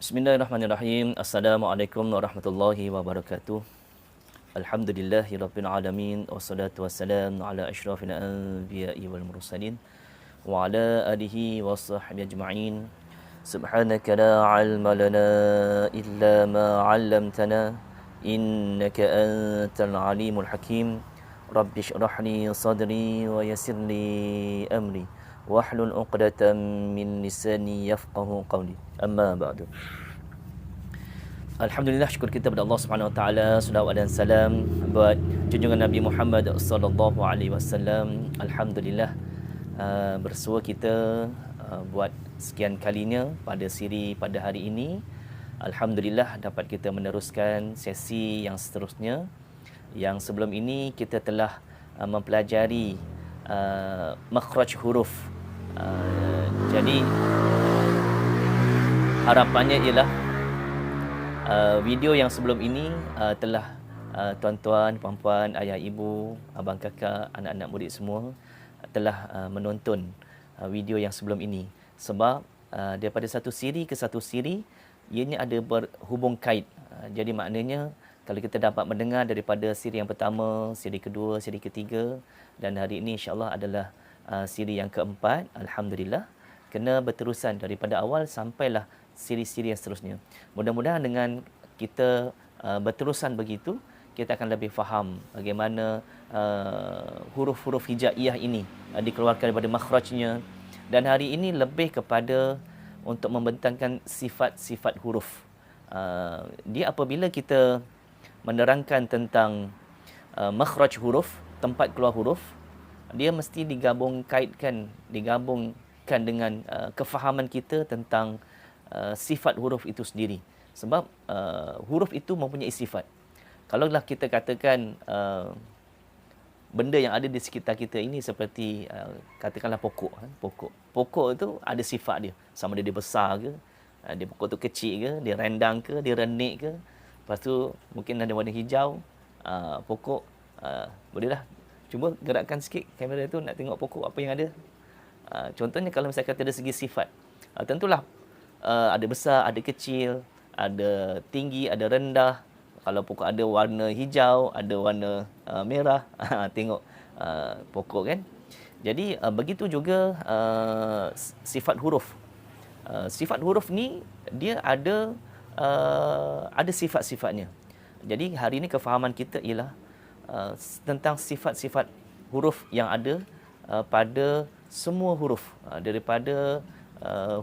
Bismillahirrahmanirrahim. Assalamualaikum warahmatullahi wabarakatuh. Alhamdulillahirabbil alamin wassalatu wassalamu ala asyrafil anbiya'i wal mursalin wa ala alihi washabbihi ajma'in. Subhanaka la 'ilma lana illa ma 'allamtana innaka antal alimul hakim. Rabbi shrah li sadri wa yassir li amri wahlul 'uqdatam min lisani yafqahu qawli. Amma ba'du. Alhamdulillah, syukur kita kepada Allah Subhanahu Wa Taala, selawat dan salam buat junjungan Nabi Muhammad sallallahu alaihi wasallam. Alhamdulillah, bersua kita buat sekian kalinya pada siri pada hari ini. Alhamdulillah dapat kita meneruskan sesi yang seterusnya. Yang sebelum ini kita telah mempelajari makhraj huruf. Jadi harapannya ialah video yang sebelum ini telah tuan-tuan, puan-puan, ayah, ibu, abang, kakak, anak-anak murid semua telah menonton video yang sebelum ini. Sebab daripada satu siri ke satu siri, ianya ada berhubung kait. Jadi maknanya kalau kita dapat mendengar daripada siri yang pertama, siri kedua, siri ketiga, dan hari ini insya-Allah adalah siri yang keempat, alhamdulillah, kena berterusan daripada awal sampailah siri-siri yang seterusnya. Mudah-mudahan dengan kita berterusan begitu, kita akan lebih faham bagaimana huruf-huruf hijaiyah ini dikeluarkan daripada makhrajnya. Dan hari ini lebih kepada untuk membentangkan sifat-sifat huruf. Dia apabila kita menerangkan tentang makhraj huruf, tempat keluar huruf, dia mesti digabungkan dengan kefahaman kita tentang sifat huruf itu sendiri. Sebab huruf itu mempunyai sifat. Kalaulah kita katakan benda yang ada di sekitar kita ini seperti katakanlah pokok. Pokok itu ada sifat dia. Sama dia besar ke, dia pokok tu kecil ke, dia rendang ke, dia renik ke. Lepas tu mungkin ada warna hijau. Pokok bolehlah cuba gerakkan sikit kamera tu nak tengok pokok apa yang ada. Contohnya kalau misalnya kata dari segi sifat, tentulah ada besar, ada kecil, ada tinggi, ada rendah. Kalau pokok ada warna hijau, ada warna merah, tengok pokok kan. Jadi begitu juga sifat huruf. Sifat huruf ni dia ada sifat-sifatnya. Jadi hari ini kefahaman kita ialah tentang sifat-sifat huruf yang ada pada semua huruf, daripada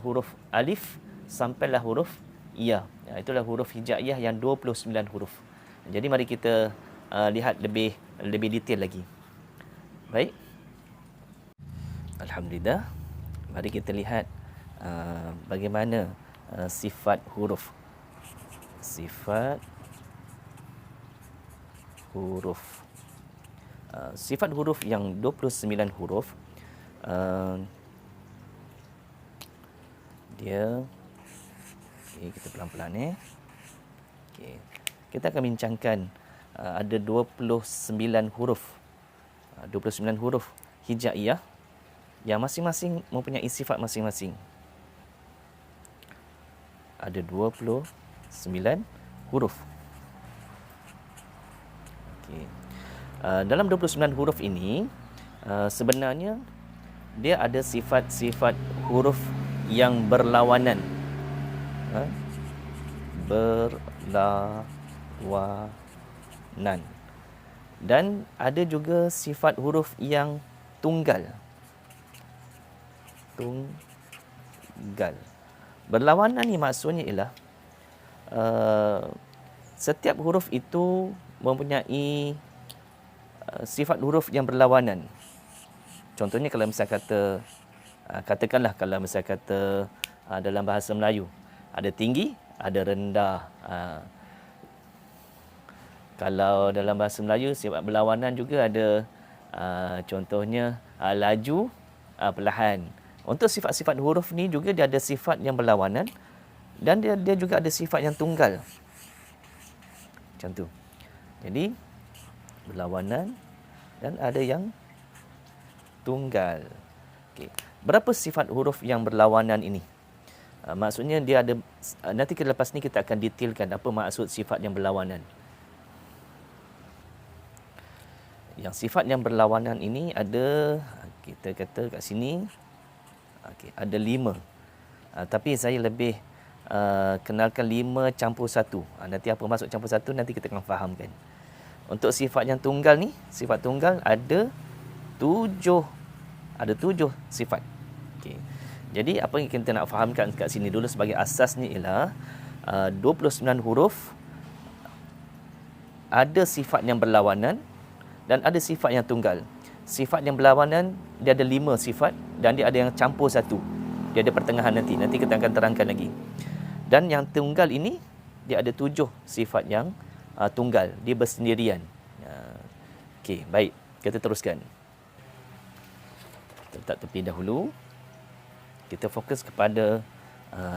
huruf alif sampailah huruf ya. Itulah huruf hijaiyah yang 29 huruf. Jadi mari kita lihat lebih detail lagi. Baik. Alhamdulillah. Mari kita lihat bagaimana sifat huruf. Sifat huruf. Sifat huruf yang 29 huruf, dia kita pelan-pelan kita akan bincangkan ada 29 huruf. 29 huruf hijaiyah yang masing-masing mempunyai sifat masing-masing. Ada 29 huruf. Dalam 29 huruf ini sebenarnya dia ada sifat-sifat huruf yang berlawanan. Berlawanan. Dan ada juga sifat huruf yang tunggal. Tunggal. Berlawanan ni maksudnya ialah setiap huruf itu mempunyai sifat huruf yang berlawanan. Contohnya kalau misalnya katakanlah kalau misalnya kata dalam bahasa Melayu, ada tinggi, ada rendah. Kalau dalam bahasa Melayu sifat berlawanan juga ada contohnya laju, perlahan. Untuk sifat-sifat huruf ni juga dia ada sifat yang berlawanan dan dia juga ada sifat yang tunggal. Macam tu. Jadi berlawanan dan ada yang tunggal. Okey. Berapa sifat huruf yang berlawanan ini? Maksudnya dia ada, nanti lepas ni kita akan detailkan apa maksud sifat yang berlawanan. Yang sifat yang berlawanan ini ada, kita kata kat sini, ada 5. Tapi saya lebih kenalkan 5 campur 1. Nanti apa maksud campur 1 nanti kita akan fahamkan. Untuk sifat yang tunggal ni, sifat tunggal ada 7 sifat. Okey. Jadi apa yang kita nak fahamkan kat sini dulu sebagai asas ni ialah 29 huruf ada sifat yang berlawanan dan ada sifat yang tunggal. Sifat yang berlawanan dia ada 5 sifat dan dia ada yang campur 1. Dia ada pertengahan nanti. Nanti kita akan terangkan lagi. Dan yang tunggal ini dia ada 7 sifat yang tunggal. Dia bersendirian. Okey, baik. Kita teruskan. Kita letak tepi dahulu. Kita fokus kepada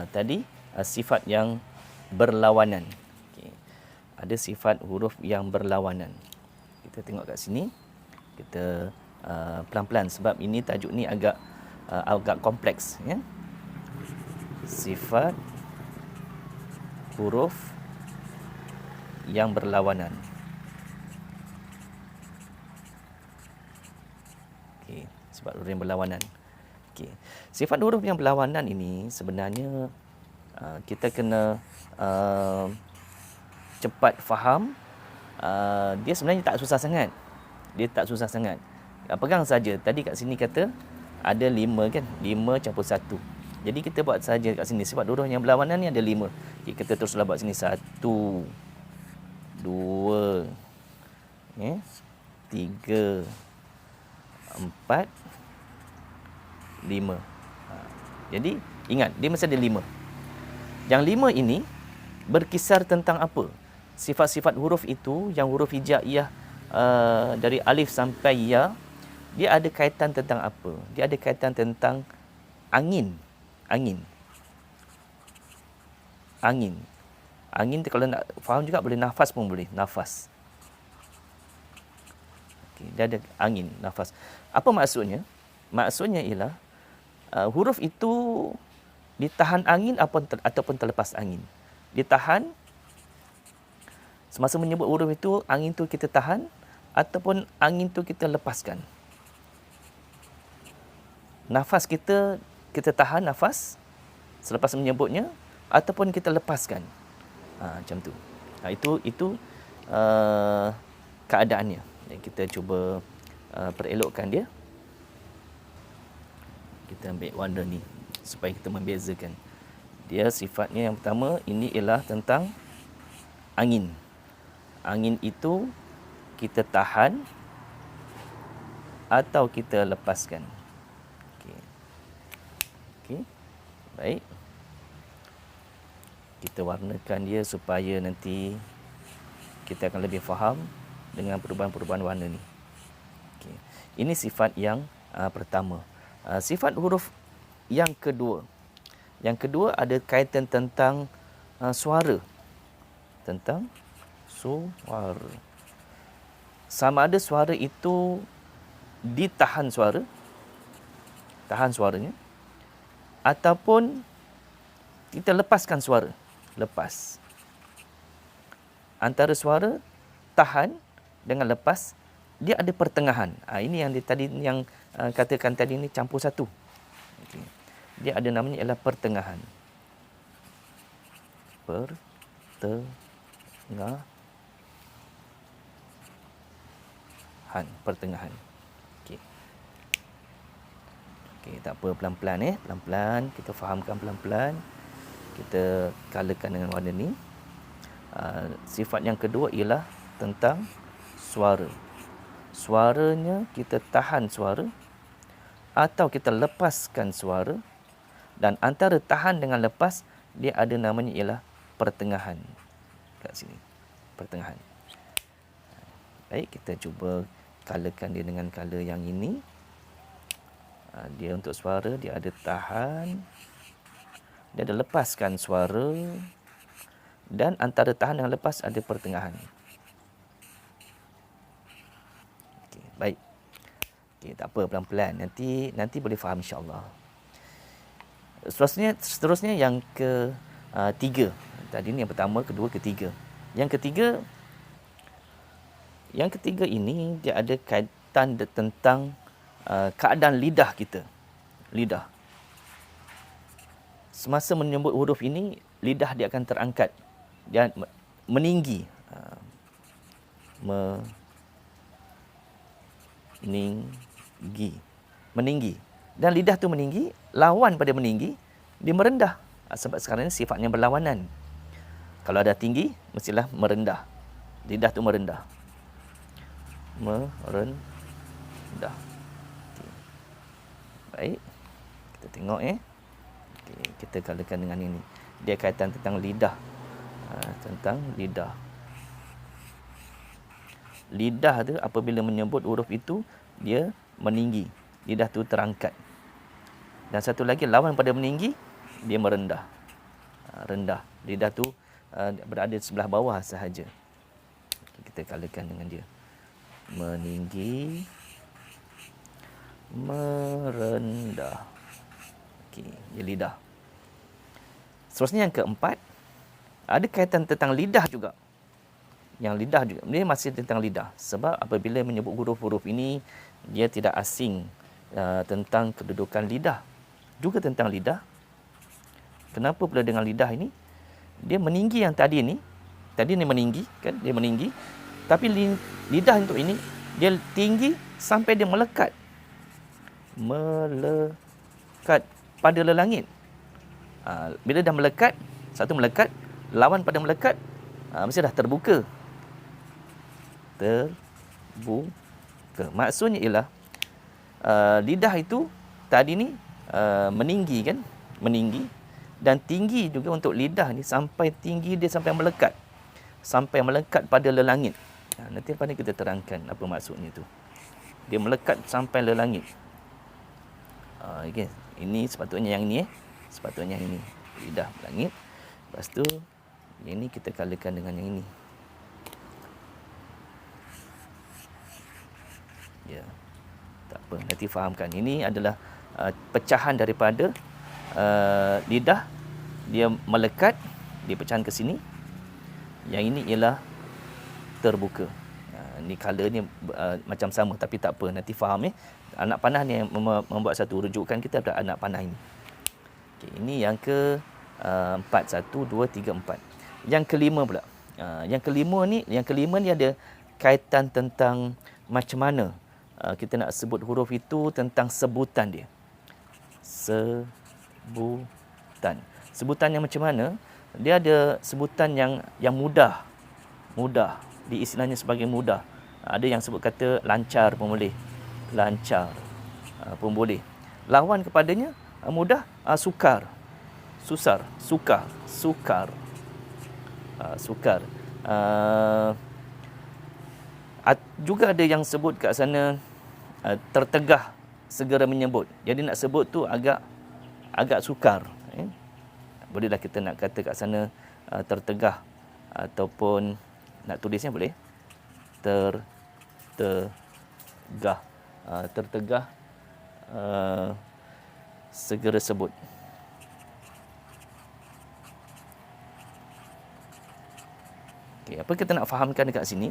tadi sifat yang berlawanan. Okay. Ada sifat huruf yang berlawanan. Kita tengok kat sini. Kita pelan-pelan sebab ini tajuk ni agak kompleks. Ya? Sifat huruf yang berlawanan. Okay. Sifat huruf yang berlawanan. Okay. Sifat huruf yang berlawanan ini sebenarnya kita kena cepat faham. Dia sebenarnya tak susah sangat. Pegang saja. Tadi kat sini kata ada 5 kan? 5 campur 1. Jadi kita buat saja kat sini. Sifat huruf yang berlawanan ni ada 5. Okay, kita teruslah buat sini. 1, 2, 3, 4, 5. Jadi ingat, dia mesti ada 5. Yang 5 ini berkisar tentang apa? Sifat-sifat huruf itu, yang huruf hijaiyah dari alif sampai ya, dia ada kaitan tentang apa? Dia ada kaitan tentang angin. Angin tu kalau nak faham juga boleh, nafas pun boleh. Nafas. Okay, dia ada angin, nafas. Apa maksudnya? Maksudnya ialah huruf itu ditahan angin ataupun terlepas angin. Ditahan, semasa menyebut huruf itu, angin tu kita tahan ataupun angin tu kita lepaskan. Nafas kita tahan nafas selepas menyebutnya ataupun kita lepaskan. Macam tu. Itu keadaannya. Dan kita cuba perelokkan dia. Kita ambil warna ni supaya kita membezakan. Dia sifatnya yang pertama ini ialah tentang angin. Angin itu kita tahan atau kita lepaskan. Okey. Baik. Kita warnakan dia supaya nanti kita akan lebih faham dengan perubahan-perubahan warna ni. Okey. Ini sifat yang pertama. Sifat huruf yang kedua. Yang kedua ada kaitan tentang suara. Tentang suara. Sama ada suara itu ditahan suara, tahan suaranya, ataupun kita lepaskan suara. Lepas. Antara suara tahan dengan lepas, dia ada pertengahan. Ini yang katakan tadi ni campur 1. Okay. Dia ada namanya ialah pertengahan. Pertengahan. Okey. Okey, tak apa, pelan-pelan pelan-pelan kita fahamkan pelan-pelan. Kita colourkan dengan warna ni. Sifat yang kedua ialah tentang suara. Suaranya kita tahan suara atau kita lepaskan suara, dan antara tahan dengan lepas dia ada namanya ialah pertengahan. Kat sini. Pertengahan. Baik, kita cuba colourkan dia dengan colour yang ini. Dia untuk suara dia ada tahan, dia ada lepaskan suara, dan antara tahan dan lepas ada pertengahan. Okey, baik. Okey, tak apa, pelan-pelan. Nanti boleh faham insya-Allah. Seterusnya yang ketiga. Tadi ni yang pertama, kedua, ketiga. Yang ketiga ini dia ada kaitan tentang keadaan lidah kita. Lidah. Semasa menyebut huruf ini, lidah dia akan terangkat. Dia meninggi. Meninggi. Dan lidah tu meninggi, lawan pada meninggi, dia merendah. Sebab sekarang ini sifatnya berlawanan. Kalau ada tinggi, mestilah merendah. Lidah tu merendah. Merendah. Okay. Baik. Kita tengok Okay. Kita kalakan dengan ini. Dia kaitan tentang lidah. Tentang lidah. Lidah tu apabila menyebut huruf itu, dia meninggi. Lidah tu terangkat. Dan satu lagi, lawan pada meninggi, dia merendah. Rendah. Lidah tu berada di sebelah bawah sahaja. Kita kalakan dengan dia. Meninggi. Merendah. Okey, dia lidah. Seterusnya yang keempat, ada kaitan tentang lidah juga. Yang lidah juga, dia masih tentang lidah. Sebab apabila menyebut huruf-huruf ini, dia tidak asing tentang kedudukan lidah. Juga tentang lidah. Kenapa pula dengan lidah ini? Dia meninggi yang tadi ni meninggi, kan? Dia meninggi. Tapi lidah untuk ini, dia tinggi sampai dia melekat. Melekat pada lelangit. Bila dah melekat, satu melekat, lawan pada melekat, mesti dah terbuka. Maksudnya ialah lidah itu tadi ni meninggi, kan? Meninggi. Dan tinggi juga untuk lidah ni, sampai tinggi dia sampai melekat. Sampai melekat pada lelangit. Nanti lepas ni kita terangkan apa maksudnya tu. Dia melekat sampai lelangit. Okay. Ini sepatutnya yang ni. Sepatutnya yang ini. Lidah langit. Lepas tu, yang ni kita kalakan dengan yang ini. Ya. Tak apa, nanti fahamkan. Ini adalah pecahan daripada lidah. Dia melekat, dia pecahan ke sini. Yang ini ialah terbuka. Ni color ni macam sama, tapi tak apa, nanti faham Anak panah ni yang membuat satu rujukan kita pada anak panah ini. Okay, ini yang ke 4. 1, 2, 3, 4. Yang kelima pula. Yang kelima ni ada kaitan tentang macam mana kita nak sebut huruf itu, tentang sebutan dia. Sebutan yang macam mana? Dia ada sebutan yang mudah. Mudah. Diistilahnya sebagai mudah. Ada yang sebut kata lancar pun boleh. Lancar pun boleh. Lawan kepadanya mudah, sukar. Susar, sukar, sukar. Sukar. Juga ada yang sebut kat sana tertegah segera menyebut. Jadi nak sebut tu agak sukar. Bolehlah kita nak kata kat sana tertegah, ataupun nak tulisnya boleh. Tertegah. Tertegah segera sebut. Okay, apa kita nak fahamkan dekat sini?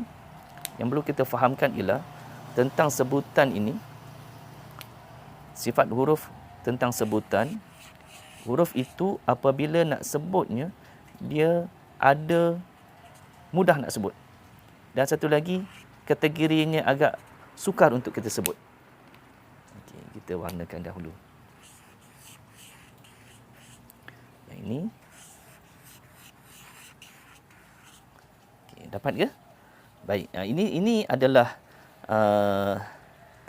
Yang perlu kita fahamkan ialah tentang sebutan ini. Sifat huruf tentang sebutan. Huruf itu apabila nak sebutnya, dia ada mudah nak sebut. Dan satu lagi, kategorinya agak sukar untuk kita sebut. Okey, kita warnakan dahulu. Yang ini. Okey, dapat ke? Baik, ini adalah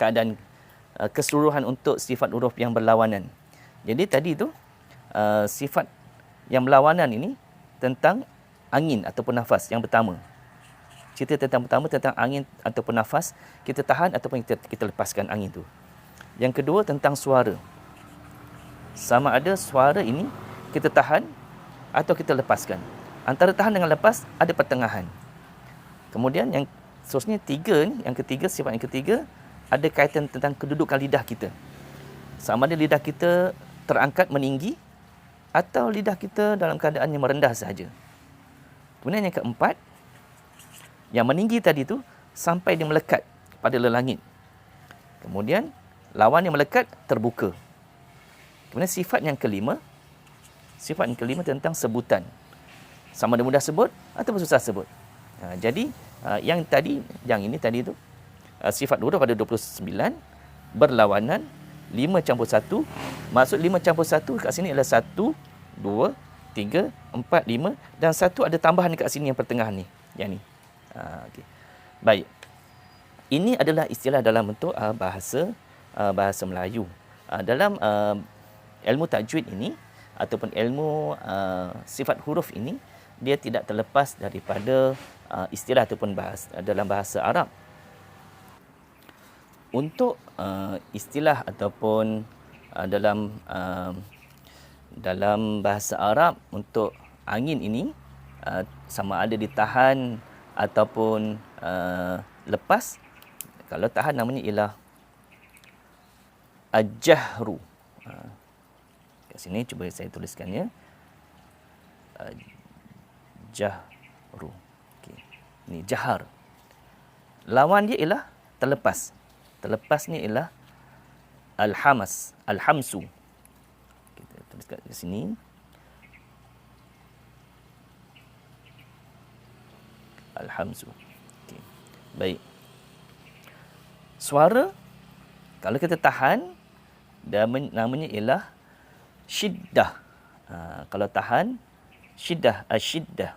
keadaan keseluruhan untuk sifat huruf yang berlawanan. Jadi tadi tu sifat yang berlawanan ini tentang angin ataupun nafas yang pertama. Cerita tentang angin ataupun nafas, kita tahan ataupun kita lepaskan angin tu. Yang kedua tentang suara. Sama ada suara ini kita tahan atau kita lepaskan. Antara tahan dengan lepas ada pertengahan. Kemudian yang seterusnya sifat yang ketiga ada kaitan tentang kedudukan lidah kita. Sama ada lidah kita terangkat meninggi atau lidah kita dalam keadaan yang merendah sahaja. Kemudian yang keempat, yang meninggi tadi tu sampai dia melekat pada lelangit. Kemudian lawan yang melekat terbuka. Kemudian sifat yang kelima tentang sebutan. Sama ada mudah sebut ataupun susah sebut. Jadi yang ini tadi tu sifat huruf ada 29, berlawanan, 5 campur 1. Maksud 5 campur 1 kat sini adalah 1, 2, 3, 4, 5 dan 1 ada tambahan dekat sini yang pertengahan ni. Yang ni. Okay. Baik. Ini adalah istilah dalam bentuk bahasa Melayu. Dalam ilmu tajwid ini ataupun ilmu sifat huruf ini, dia tidak terlepas daripada istilah ataupun dalam bahasa Arab. Untuk istilah ataupun dalam bahasa Arab untuk angin ini, sama ada ditahan ataupun lepas. Kalau tahan namanya ialah Al-Jahru. Kat sini cuba saya tuliskan ya. Jahru. Okey. Ni jahar. Lawan dia ialah terlepas. Terlepas ni ialah al-hamas, al-hamsu. Kita tulis kat sini. Al-hamsu. Okey. Baik. Suara kalau kita tahan, namanya ialah syiddah. Kalau tahan, syiddah, asyiddah.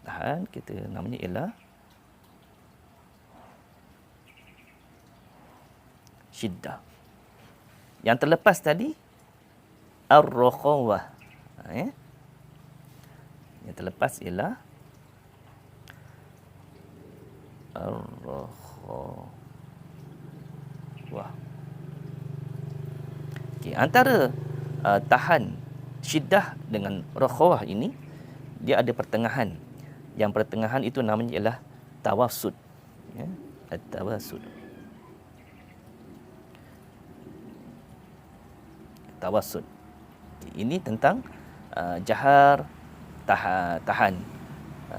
Tahan, kita namanya ialah syiddah. Yang terlepas tadi, ar-rakhawah. Yang terlepas ialah ar-rakhawah. Okay, antara tahan syiddah dengan rakhawah ini, dia ada pertengahan. Yang pertengahan itu namanya ialah tawassud. Ya, at-tawassud. Tawassud. Okay, ini tentang jahar, tahan,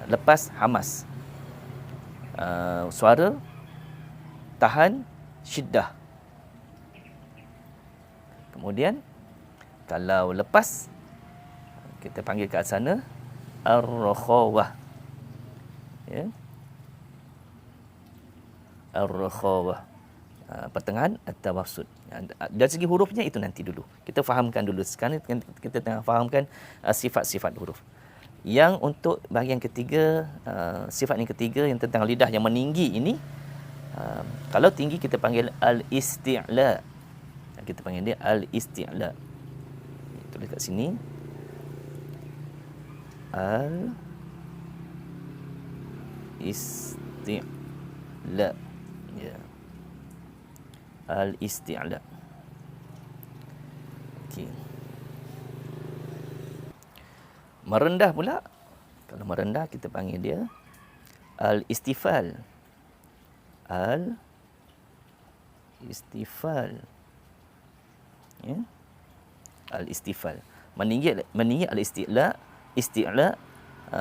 lepas, hamas. Suara, tahan, syiddah. Kemudian kalau lepas, kita panggil kat sana ar-rakhawah. Ya. Ar-rakhawah. Pertengahan at-tawassud. Dari segi hurufnya itu nanti dulu. Kita fahamkan dulu. Sekarang kita tengah fahamkan sifat-sifat huruf. Yang untuk bahagian ketiga, sifat yang ketiga yang tentang lidah yang meninggi ini, kalau tinggi kita panggil al-isti'la. Kita panggil dia al-isti'la. Tulis kat sini. Al-isti'la. Ya. Al-isti'la. Okey. Merendah pula. Kalau merendah kita panggil dia al-istifal. Al-istifal. Ya. Al-istifal. Meninggi al-isti'la,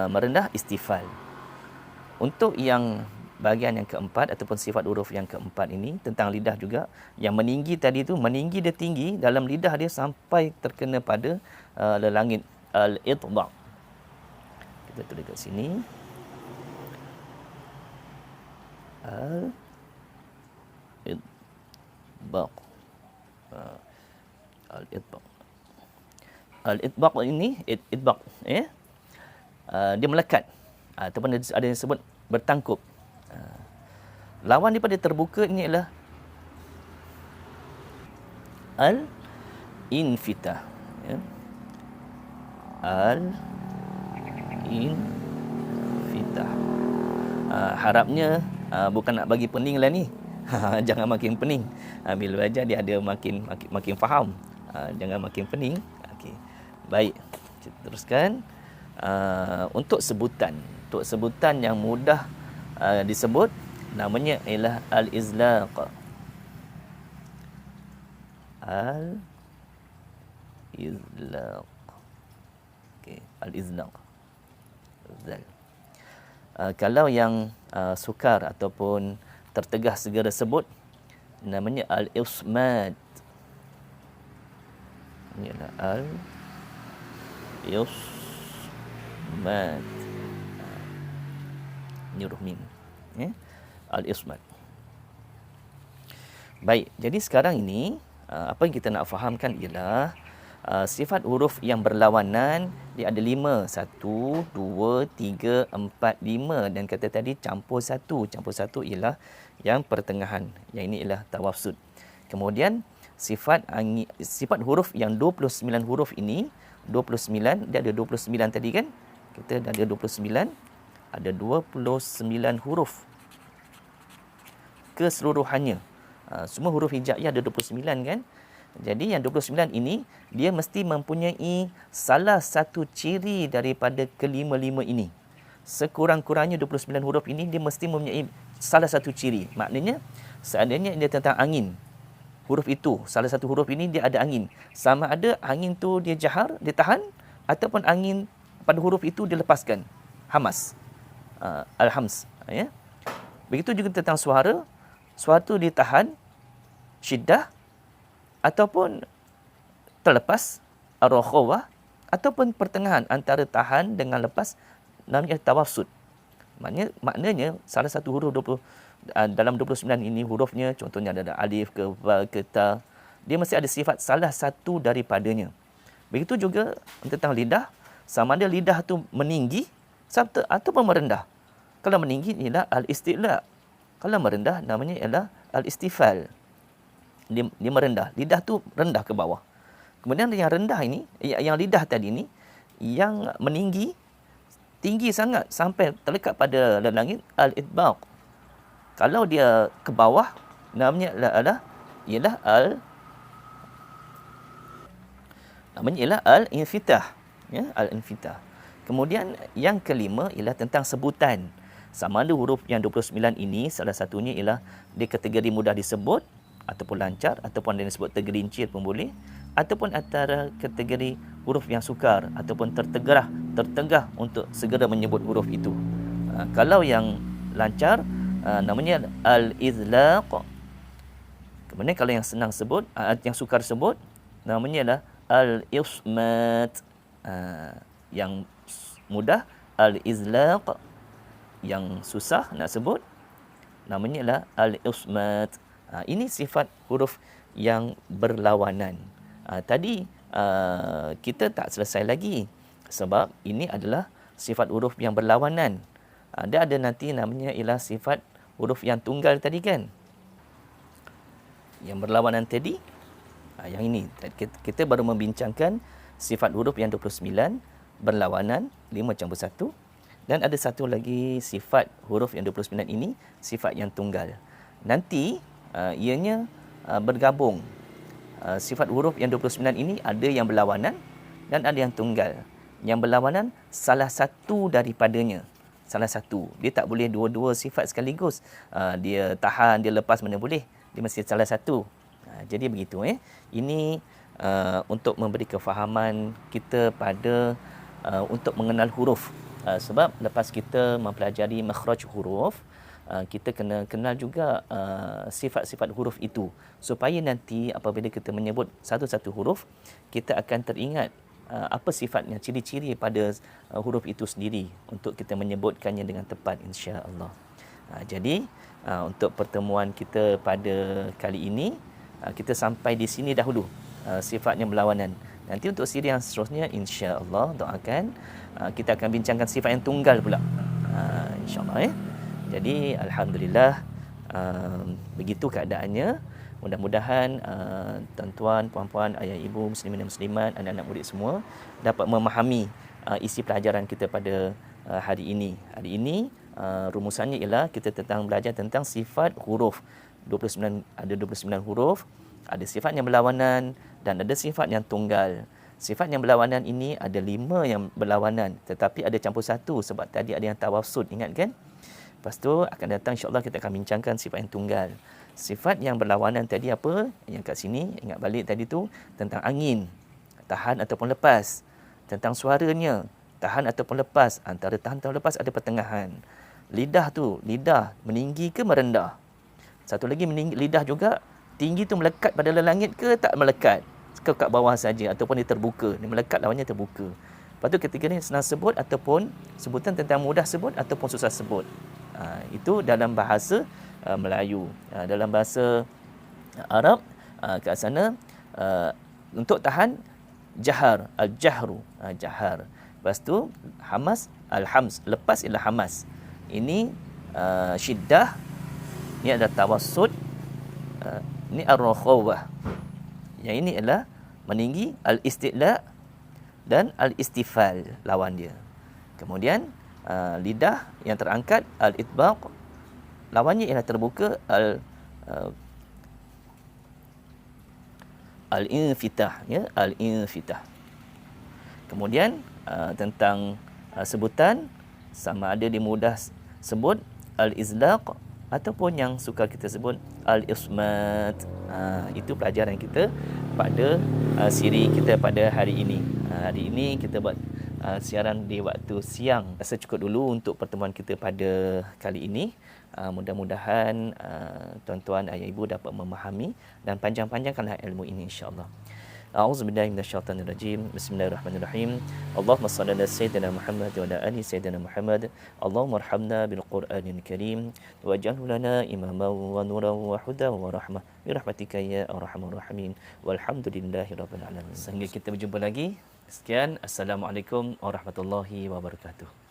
merendah istifal. Untuk yang bahagian yang keempat ataupun sifat huruf yang keempat ini tentang lidah juga, yang meninggi tadi tu, meninggi dia tinggi dalam lidah dia sampai terkena pada lelangit al-itba'. Kita tulis kat sini. Al-itba'. Al-itba'. Al-itba' ini, itba' dia melekat ataupun ada yang sebut bertangkup. Lawan daripada terbuka ini adalah al-infitah. Ya. Al-infitah. Harapnya bukan nak bagi pening lah ni. Jangan makin pening. Bila belajar dia ada makin faham. Jangan makin pening. Okey. Baik. Kita teruskan. Untuk sebutan yang mudah disebut, namanya ialah al-izlaq. Al-izlaq. Okey, al-izlaq. Zal. Kalau yang sukar ataupun tertegah segera sebut, namanya al-ismad. Ini adalah al-ismad. Ini huruf mim. Al-ismad. Baik, jadi sekarang ini apa yang kita nak fahamkan ialah sifat huruf yang berlawanan dia ada 5. 1, 2, 3, 4, 5 dan kata tadi campur satu. Campur satu ialah yang pertengahan. Yang ini ialah tawasud. Kemudian sifat huruf yang 29 huruf ini, 29 dia ada 29 tadi kan? Kita dah ada 29. Ada 29 huruf keseluruhannya. Semua huruf hijaiyah ada 29 kan? Jadi yang 29 ini dia mesti mempunyai salah satu ciri daripada kelima-lima ini. Sekurang-kurangnya 29 huruf ini dia mesti mempunyai salah satu ciri. Maknanya seandainya dia tentang angin, huruf itu, salah satu huruf ini dia ada angin. Sama ada angin tu dia jahar, dia tahan, ataupun angin pada huruf itu dia lepaskan. Hamas. Al-hams. Ya. Begitu juga tentang suara. Suara tu ditahan, syiddah, ataupun terlepas, ar-rakhawah, ataupun pertengahan antara tahan dengan lepas, namanya tawasud. Maknanya salah satu huruf dalam 29 ini hurufnya, contohnya ada alif ke ba ke ta, dia mesti ada sifat salah satu daripadanya. Begitu juga tentang lidah, sama ada lidah tu meninggi ataupun merendah. Kalau meninggi ialah al-istila. Kalau merendah namanya ialah al-istifal. Dia merendah. Lidah tu rendah ke bawah. Kemudian yang rendah ini, yang lidah tadi ini, yang meninggi, tinggi sangat sampai terlekat pada langit, al-itbaq. Kalau dia ke bawah, namanya ialah al-infitah. Ya, al-infitah. Kemudian yang kelima ialah tentang sebutan. Sama ada huruf yang 29 ini, salah satunya ialah dia kategori mudah disebut, ataupun lancar, ataupun dia disebut tergelincir pun boleh, ataupun antara kategori huruf yang sukar, ataupun tertegah untuk segera menyebut huruf itu. Kalau yang lancar, namanya al-izlaq. Kemudian kalau yang senang sebut, yang sukar sebut, namanya adalah al-ismat. Yang mudah, al-izlaq. Yang susah nak sebut, namanya adalah al-ismat. Ini sifat huruf yang berlawanan. Tadi kita tak selesai lagi sebab ini adalah sifat huruf yang berlawanan. Dia ada nanti namanya ialah sifat huruf yang tunggal tadi kan. Yang berlawanan tadi, yang ini. Kita baru membincangkan sifat huruf yang 29 berlawanan, 5 campur 1. Dan ada satu lagi sifat huruf yang 29 ini, sifat yang tunggal. Nanti ianya bergabung. Sifat huruf yang 29 ini ada yang berlawanan dan ada yang tunggal. Yang berlawanan salah satu daripadanya. Salah satu. Dia tak boleh dua-dua sifat sekaligus. Dia tahan, dia lepas, mana boleh. Dia mesti salah satu. Jadi begitu. Ini untuk memberi kefahaman kita pada untuk mengenal huruf. Sebab lepas kita mempelajari makhraj huruf, kita kena kenal juga sifat-sifat huruf itu. Supaya nanti apabila kita menyebut satu-satu huruf, kita akan teringat apa sifatnya, ciri-ciri pada huruf itu sendiri untuk kita menyebutkannya dengan tepat, insya-Allah. Jadi untuk pertemuan kita pada kali ini, kita sampai di sini dahulu, sifatnya berlawanan. Nanti untuk siri yang seterusnya, insya-Allah, doakan kita akan bincangkan sifat yang tunggal pula, insya-Allah. Jadi alhamdulillah, begitu keadaannya. Mudah-mudahan tuan-tuan, puan-puan, ayah ibu, muslimin dan muslimat, anak-anak murid semua dapat memahami isi pelajaran kita pada hari ini. Hari ini rumusannya ialah kita belajar tentang sifat huruf. 29, ada 29 huruf, ada sifat yang berlawanan dan ada sifat yang tunggal. Sifat yang berlawanan ini ada 5 yang berlawanan, tetapi ada campur satu sebab tadi ada yang tawasud, ingat kan? Lepas tu akan datang, insya-Allah kita akan bincangkan sifat yang tunggal. Sifat yang berlawanan tadi apa? Yang kat sini, ingat balik tadi tu tentang angin. tahan ataupun lepas. Tentang suaranya, tahan ataupun lepas. Antara tahan atau lepas ada pertengahan. Lidah tu, lidah meninggi ke merendah. Satu lagi lidah juga, tinggi tu melekat pada langit ke tak melekat? Ke kat bawah saja ataupun dia terbuka. Dia melekat lawannya terbuka. Lepas tu ketiga ni senang sebut ataupun sebutan tentang mudah sebut ataupun susah sebut. Itu dalam bahasa Melayu. Dalam bahasa Arab kat sana untuk tahan jahar, al-jahru, jahar. Lepas tu hamas, al-hams, lepas ialah hamas. Ini syiddah, ini adalah tawassut, ini ar-rakhawah. Yang ini adalah meninggi, al-istila dan al-istifal, lawan dia. Kemudian lidah yang terangkat, al-itbaq, lawannya ialah terbuka, al-infitah, ya, al-infitah. Kemudian tentang sebutan, sama ada dia mudah sebut al-izlaq ataupun yang sukar kita sebut al-ismat. Itu pelajaran kita pada siri kita pada hari ini. Hari ini kita buat siaran di waktu siang. Rasa cukup dulu untuk pertemuan kita pada kali ini. Mudah-mudahan tuan-tuan, ayah ibu dapat memahami dan panjang-panjangkanlah ilmu ini insya-Allah. A'udzubillahi minasyaitonirrajim. Bismillahirrahmanirrahim. Allahumma shalli ala sayyidina Muhammad wa ala ali sayyidina Muhammad. Allahumma arhamna bil Qur'anil Karim waj'alhu lana imaman wa nuran wa hudan wa rahmah bi rahmatika ya arhamar rahimin. Walhamdulillahirabbil alamin. Sehingga kita berjumpa lagi. Sekian, assalamualaikum warahmatullahi wabarakatuh.